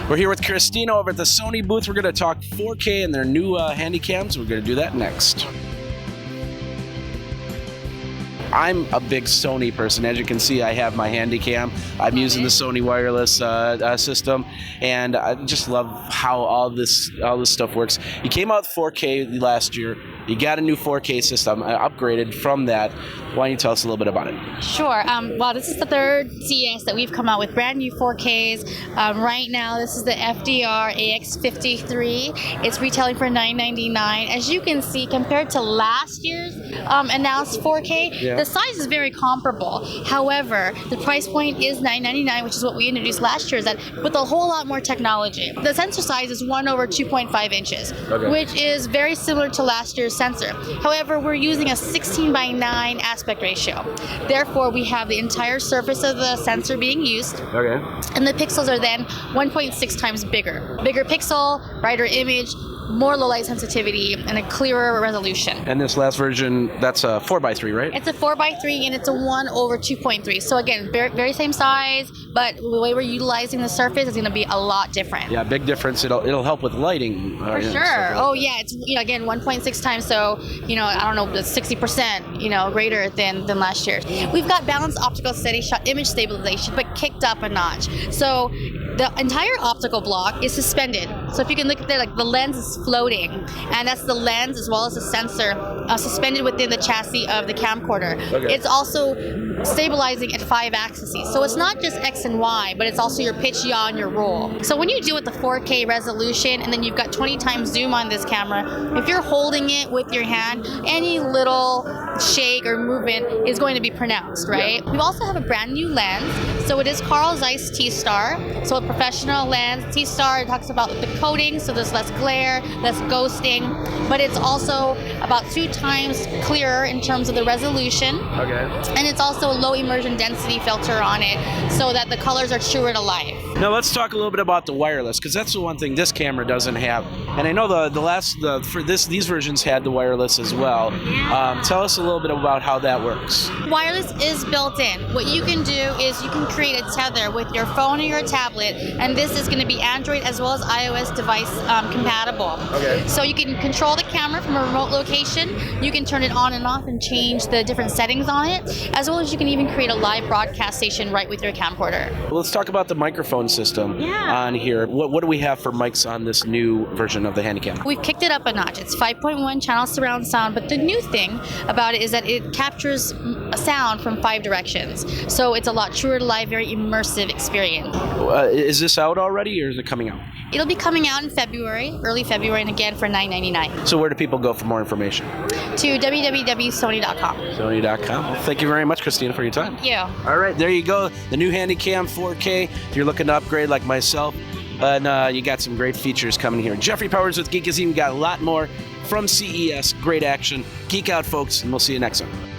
We're here with Christina over at the Sony booth. We're going to talk 4K and their new Handycams. We're going to do that next. I'm a big Sony person. As you can see, I have my Handycam. I'm using the Sony wireless system, and I just love how all this stuff works. You came out with 4K last year. You got a new 4K system. I upgraded from that. Why don't you tell us a little bit about it? Sure. Well, this is the third CES that we've come out with brand new 4Ks. Right now, this is the FDR-AX53. It's retailing for $999. As you can see, compared to last year's announced 4K, the size is very comparable. However, the price point is $999, which is what we introduced last year, with a whole lot more technology. The sensor size is 1/2.5 inches, which is very similar to last year's sensor. However, we're using a 16:9 aspect ratio. Therefore, we have the entire surface of the sensor being used, and the pixels are then 1.6 times bigger. Bigger pixel, brighter image, more low light sensitivity, and a clearer resolution. And this last version, that's a 4x3, right? It's a 4x3, and it's a 1/2.3. So again, very same size, but the way we're utilizing the surface is going to be a lot different. Yeah, big difference. It'll help with lighting. For sure. Oh yeah, it's again 1.6 times. So I don't know, 60% greater than last year's. We've got balanced optical steady shot image stabilization, but kicked up a notch. So the entire optical block is suspended. So if you can look at the lens is floating, and that's the lens as well as the sensor suspended within the chassis of the camcorder. It's also stabilizing at 5 axes. So it's not just X and Y, but it's also your pitch, yaw, and your roll. So when you do it the 4K resolution, and then you've got 20 times zoom on this camera, if you're holding it with your hand, any little shake or movement is going to be pronounced, right? We also have a brand new lens. So it is Carl Zeiss T-Star. So a professional lens. T-Star talks about the coating, so there's less glare, less ghosting, but it's also about 2 times clearer in terms of the resolution. And it's also a low immersion density filter on it, so that the colors are truer to life. Now let's talk a little bit about the wireless, because that's the one thing this camera doesn't have. And I know these versions had the wireless as well. Tell us a little bit about how that works. Wireless is built in. What you can do is you can create a tether with your phone or your tablet, and this is going to be Android as well as iOS device compatible. So you can control the camera from a remote location. You can turn it on and off and change the different settings on it, as well as you can even create a live broadcast station right with your camcorder. Well, let's talk about the microphone system on here. What do we have for mics on this new version of the Handycam? We've kicked it up a notch. It's 5.1 channel surround sound, but the new thing about it is that it captures a sound from 5 directions. So it's a lot truer to life, very immersive experience. Is this out already, or is it coming out? It'll be coming out in February, early February, and again for $999. So where do people go for more information? To www.sony.com. Sony.com. Well, thank you very much, Christina, for your time. Thank you. All right, there you go. The new Handycam 4K. If you're looking to upgrade like myself, and you got some great features coming here. Jeffrey Powers with Geekazine. We got a lot more from CES. Great action. Geek out, folks, and we'll see you next time.